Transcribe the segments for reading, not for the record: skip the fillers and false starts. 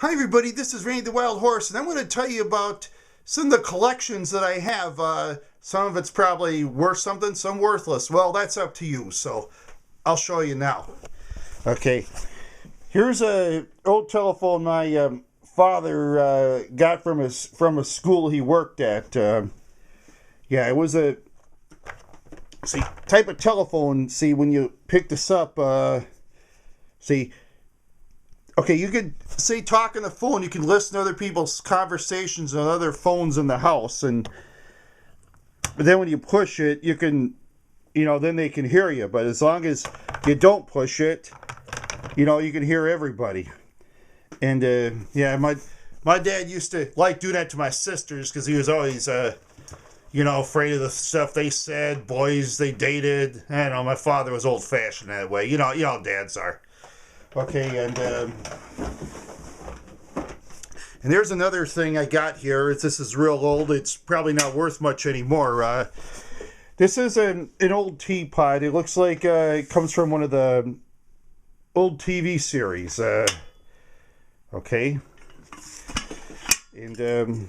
Hi everybody, this is Randy the Wild Horse, and I'm going to tell you about some of the collections that I have. Some of it's probably worth something, some worthless. Well, that's up to you, so I'll show you now. Okay, here's a old telephone my father got from a school he worked at. Yeah, it was a type of telephone. See, when you pick this up, see. Okay, you could say talk on the phone. You can listen to other people's conversations on other phones in the house, but then when you push it, you can, then they can hear you. But as long as you don't push it, you can hear everybody. And yeah, my dad used to like do that to my sisters because he was always, afraid of the stuff they said, boys they dated. I don't know. My father was old fashioned that way. You know how dads are. Okay, and there's another thing I got here. This is real old. It's probably not worth much anymore. This is an old teapot. It looks like it comes from one of the old TV series. Okay. And,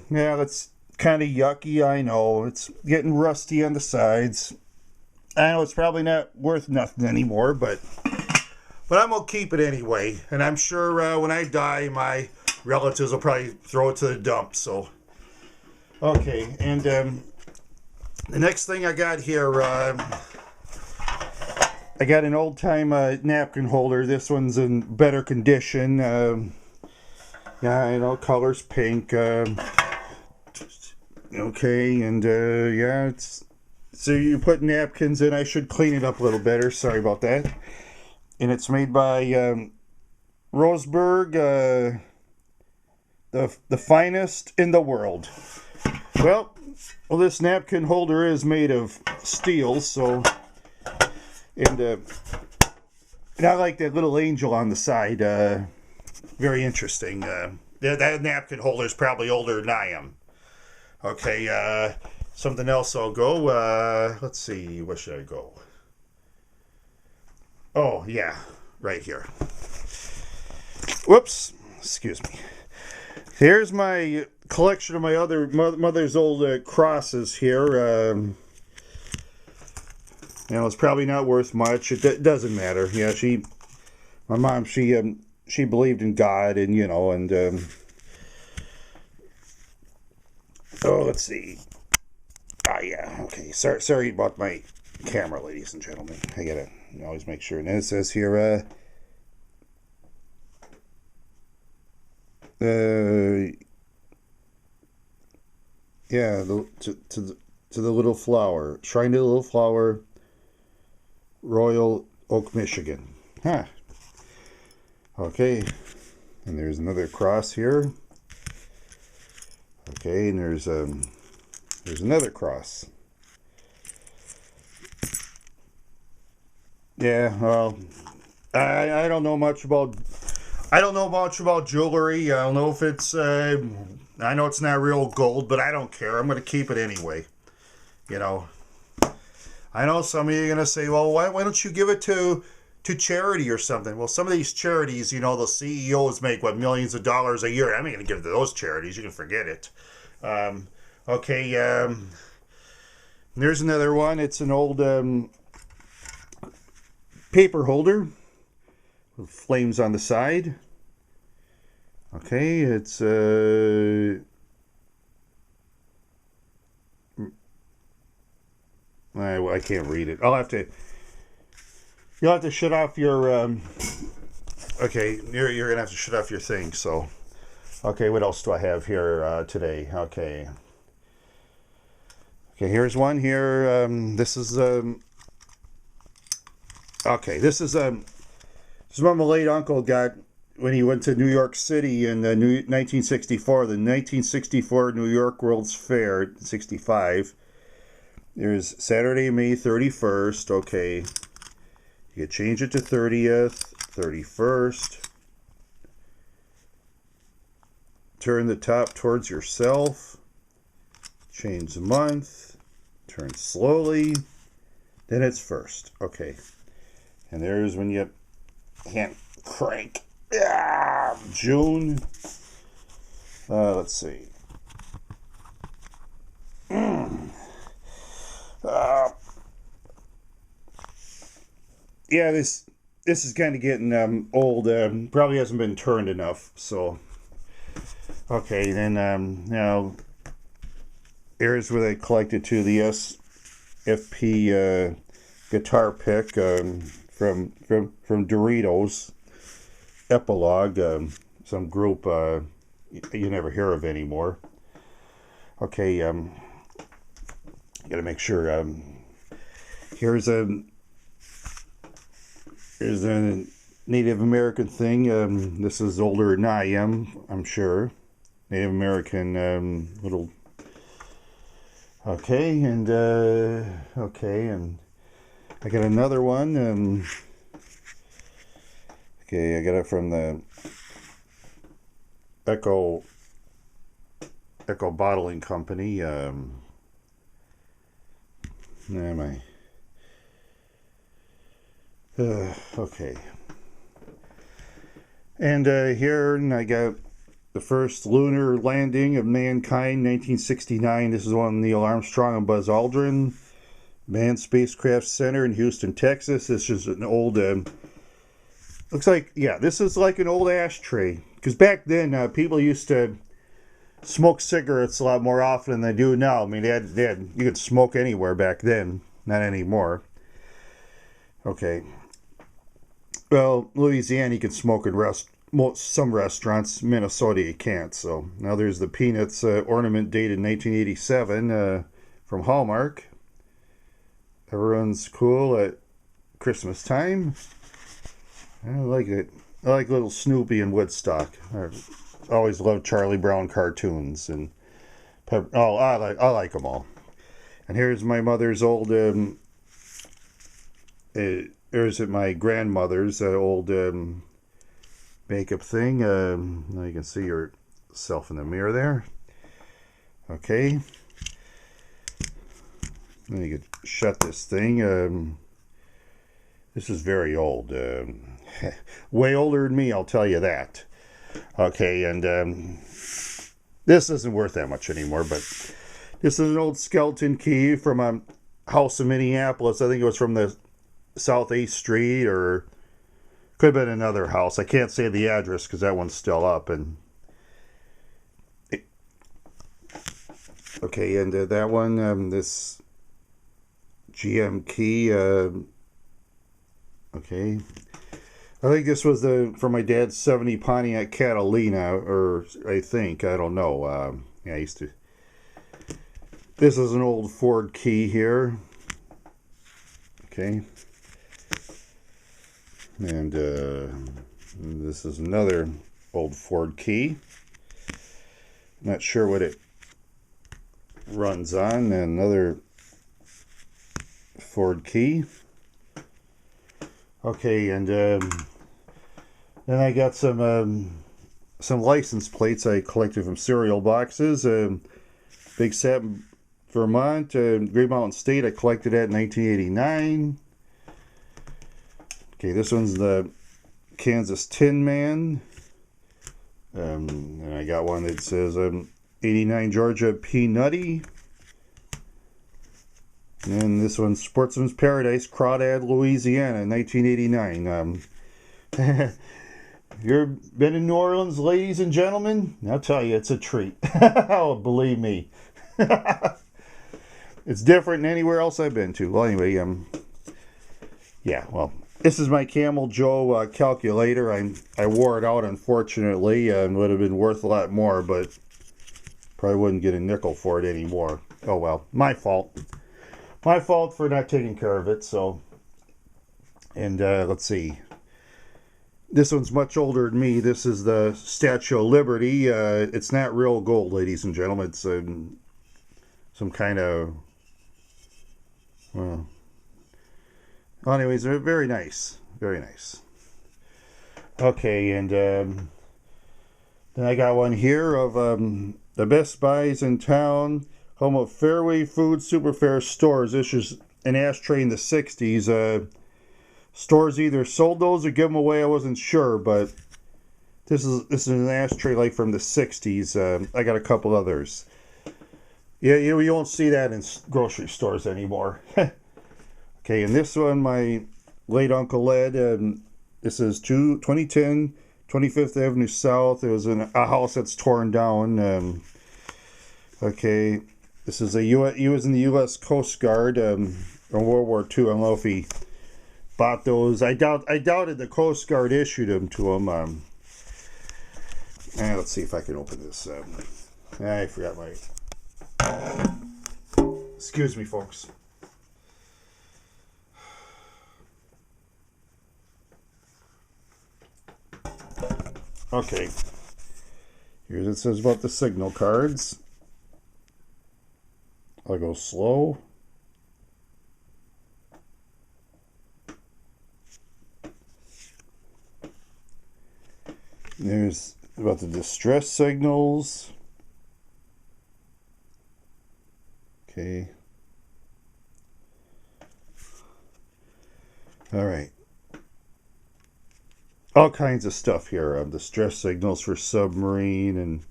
yeah, that's kind of yucky, I know. It's getting rusty on the sides. I know it's probably not worth nothing anymore, but I'm going to keep it anyway. And I'm sure when I die, my relatives will probably throw it to the dump. So, okay. And the next thing I got here, I got an old-time napkin holder. This one's in better condition. Yeah, color's pink. Okay, and yeah, so you put napkins in. I should clean it up a little better. Sorry about that. And it's made by Roseburg, the finest in the world. Well, this napkin holder is made of steel, so, and I like that little angel on the side. Very interesting. That napkin holder is probably older than I am. Okay, something else I'll go. Let's see, where should I go? Oh, yeah, right here. Whoops, excuse me. Here's my collection of my other mother's old crosses here. It's probably not worth much. It doesn't matter. Yeah, my mom, she believed in God, and oh, let's see. Ah, yeah, okay. Sorry about my camera, ladies and gentlemen. I gotta always make sure. And it says here, yeah, to the little flower, shrine to the little flower, Royal Oak, Michigan. Huh. Okay, and there's another cross here. Okay, and there's another cross. Yeah, well, I don't know much about jewelry. I don't know if it's I know it's not real gold, but I don't care. I'm going to keep it anyway. I know some of you are going to say, well, why don't you give it to charity or something? Well, some of these charities, the CEOs make millions of dollars a year. I'm not going to give it to those charities. You can forget it. Okay, there's another one. It's an old paper holder with flames on the side. Okay, it's I can't read it. You'll have to shut off your okay, you're gonna have to shut off your thing. So, okay, what else do I have here today? Okay, here's one here. This is okay, this is what my late uncle got when he went to New York City in 1964, the 1964 New York World's Fair, 65. There's Saturday, May 31st. Okay, you can change it to 30th, 31st. Turn the top towards yourself. Change the month. Turn slowly. Then it's first. Okay. And there's when you can't crank. June Let's see. Uh, yeah, this is kind of getting old. Probably hasn't been turned enough. So, okay, then now here's where they collected to the SFP guitar pick from Doritos Epilogue, some group you never hear of anymore. Okay, gotta make sure. Here's a Native American thing. This is older than I am, I'm sure. Native American little. Okay, and I got another one. Okay, I got it from the Echo Bottling Company. Okay. And here I got the first lunar landing of mankind, 1969. This is on Neil Armstrong and Buzz Aldrin Manned Spacecraft Center in Houston, Texas. This is an old, looks like, yeah, this is like an old ashtray. Because back then, people used to smoke cigarettes a lot more often than they do now. I mean, you could smoke anywhere back then, not anymore. Okay. Well, Louisiana, you can smoke in some restaurants. Minnesota, you can't. So now there's the Peanuts ornament dated 1987 from Hallmark. Everyone's cool at Christmas time. I like it. I like little Snoopy and Woodstock. I always loved Charlie Brown cartoons and I like them all. And here's my mother's old. Here's my grandmother's old makeup thing. Now you can see yourself in the mirror there. Okay. Then you could shut this thing. This is very old. Way older than me, I'll tell you that. Okay, and this isn't worth that much anymore, but this is an old skeleton key from a house in Minneapolis. I think it was from the South 8th Street, or could have been another house. I can't say the address because that one's still up. And okay, and that one, this GM key. Okay, I think this was from my dad's '70 Pontiac Catalina, or I don't know. Yeah, I used to. This is an old Ford key here. Okay. And this is another old Ford key. Not sure what it runs on. Another Ford key. Okay, and then I got some license plates I collected from cereal boxes. Big Sap, Vermont, Green Mountain State. I collected that in 1989. Okay, this one's the Kansas Tin Man. And I got one that says 89 Georgia Peanutty. And this one's Sportsman's Paradise, Crawdad, Louisiana, 1989. You've been in New Orleans, ladies and gentlemen? I'll tell you, it's a treat. Oh, believe me. It's different than anywhere else I've been to. Well, anyway, yeah, well. This is my Camel Joe calculator. I wore it out, unfortunately, and would have been worth a lot more, but probably wouldn't get a nickel for it anymore. Oh well, my fault. My fault for not taking care of it. So, and let's see. This one's much older than me. This is the Statue of Liberty. It's not real gold, ladies and gentlemen. It's some kind of, well. Anyways, they're very nice. Very nice. Okay, and then I got one here of the Best Buys in town, home of Fairway Food Superfair stores. This is an ashtray in the 60s. Stores either sold those or give them away. I wasn't sure, but This is an ashtray like from the 60s. I got a couple others. Yeah, you won't see that in grocery stores anymore. Okay, and this one, my late Uncle Ed. This is 2010 25th Avenue South. It was in a house that's torn down. Okay, this is he was in the U.S. Coast Guard in World War II. I don't know if he bought those. I doubted the Coast Guard issued them to him. Let's see if I can open this. I forgot my. Excuse me, folks. Okay. Here's it says about the signal cards. I'll go slow. There's about the distress signals. Okay. All right. All kinds of stuff here. Distress signals for submarine and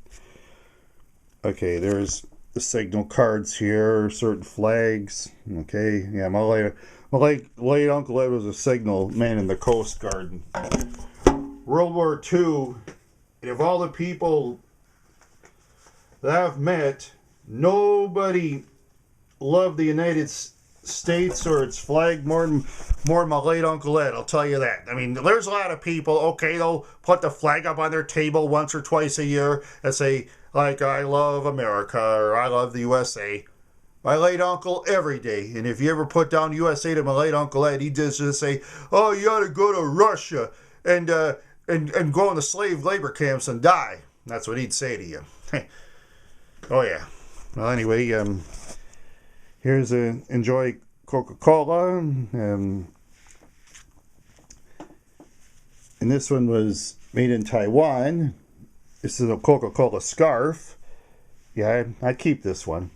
okay, there's the signal cards here, certain flags. Okay, yeah, my late Uncle Ed was a signal man in the Coast Guard. World War II, and of all the people that I've met, nobody loved the United States or its flag more than my late Uncle Ed, I'll tell you that. I mean, there's a lot of people, okay, they'll put the flag up on their table once or twice a year and say, like, I love America or I love the USA. My late uncle, every day. And if you ever put down USA to my late Uncle Ed, he'd just say, oh, you ought to go to Russia and go in the slave labor camps and die. That's what he'd say to you. Oh, yeah. Well, anyway, here's enjoy Coca-Cola. And this one was made in Taiwan. This is a Coca-Cola scarf. Yeah, I keep this one.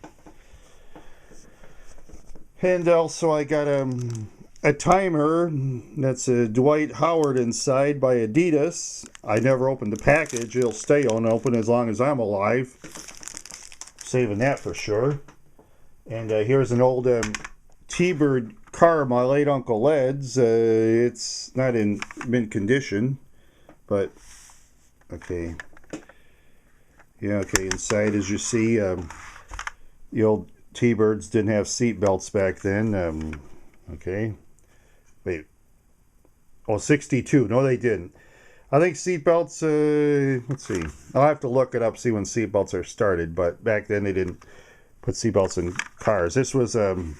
And also I got a timer that's a Dwight Howard inside by Adidas. I never opened the package. It'll stay unopened as long as I'm alive. Saving that for sure. And here's an old T-Bird car, my late Uncle Ed's. It's not in mint condition, but okay. Yeah, okay, inside as you see, the old T-Birds didn't have seat belts back then. Okay. Wait. Oh, 62. No, they didn't. I think seat belts, let's see. I'll have to look it up, see when seat belts are started, but back then they didn't put seat belts in cars. This was, you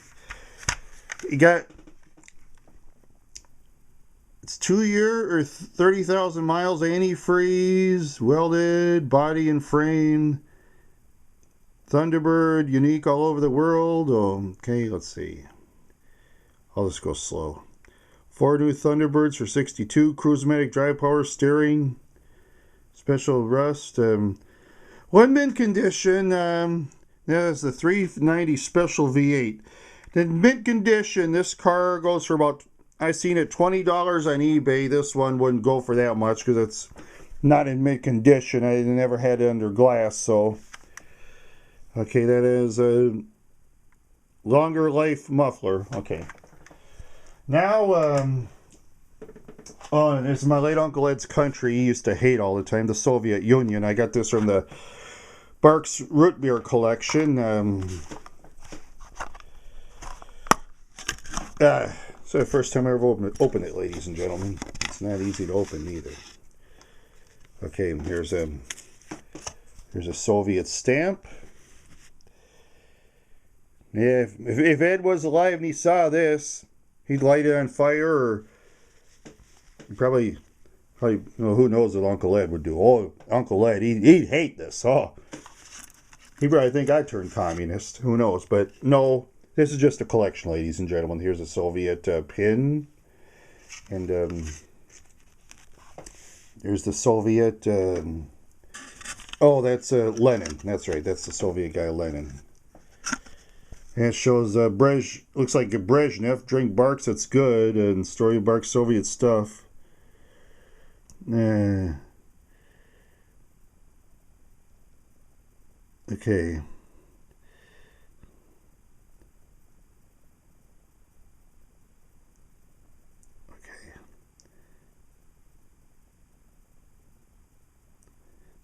got, it's 2-year or 30,000 miles, antifreeze, welded, body and frame, Thunderbird, unique all over the world. Okay, let's see. I'll just go slow. 4-new Thunderbirds for 62, Cruise-matic drive power steering, special rust. One mint condition, that's the 390 special V8. In mint condition, this car goes for about, I seen it $20 on eBay. This one wouldn't go for that much because it's not in mint condition. I never had it under glass, so. Okay, that is a longer life muffler. Okay. Now, oh, and this is my late Uncle Ed's country. He used to hate all the time, the Soviet Union. I got this from the Barq's root beer collection. So the first time I ever opened it, ladies and gentlemen. It's not easy to open either. Okay, here's a Soviet stamp. Yeah, if Ed was alive and he saw this, he'd light it on fire, or probably you know, who knows what Uncle Ed would do. Oh, Uncle Ed, he'd hate this. Oh, he'd probably think I'd turn communist. Who knows? But no, this is just a collection, ladies and gentlemen. Here's a Soviet pin. And there's the Soviet... oh, that's Lenin. That's right. That's the Soviet guy, Lenin. And it shows looks like a Brezhnev. Drink Barq's, that's good. And story of Barq's Soviet stuff. Okay.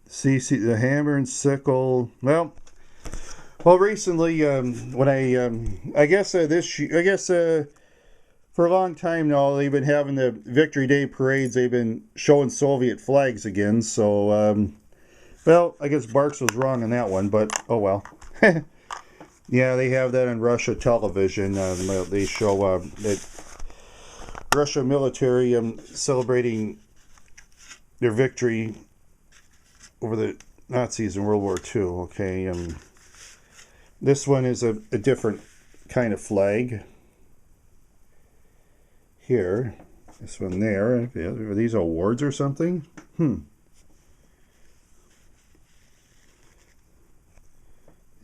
See, the hammer and sickle. Well, recently, when I guess for a long time now, they've been having the Victory Day parades. They've been showing Soviet flags again. So, well, I guess Barq's was wrong on that one, but oh well. Yeah, they have that on Russia television. They show that Russia military celebrating their victory over the Nazis in World War II. Okay, this one is a different kind of flag. Here, this one there. Are these awards or something?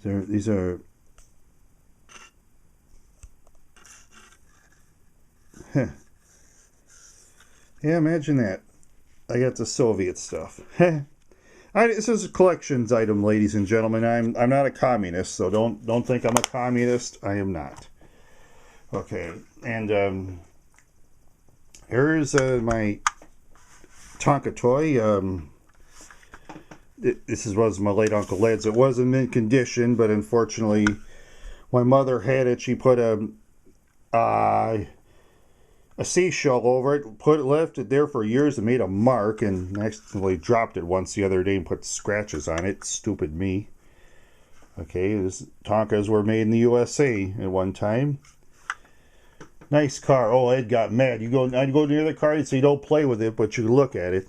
These are. Yeah, imagine that. I got the Soviet stuff. This is a collections item, ladies and gentlemen. I'm not a communist, so don't think I'm a communist. I am not. Okay, and here's my Tonka toy. This was my late Uncle Ed's. It was in mint condition, but unfortunately, my mother had it. She put a seashell over it, left it there for years and made a mark, and accidentally dropped it once the other day and put scratches on it. Stupid me. Okay, these Tonkas were made in the USA at one time. Nice car. Oh, Ed got mad. I'd go near the car, he'd say don't play with it, but you look at it.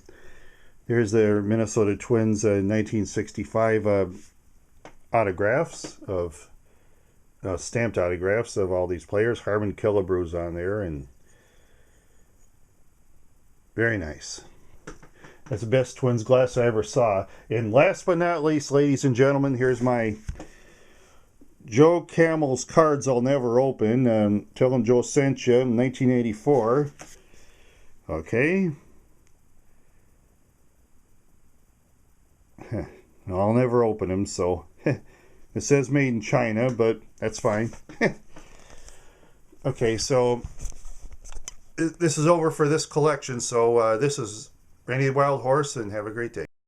Here's their Minnesota Twins 1965 autographs of stamped autographs of all these players. Harmon Killebrew's on there, and very nice. That's the best Twins glass I ever saw. And last but not least, ladies and gentlemen, here's my Joe Camel's cards I'll never open. Tell him Joe sent you in 1984. Okay. I'll never open them, so it says made in China, but that's fine. Okay, so this is over for this collection. So this is Randy the Wild Horse, and have a great day.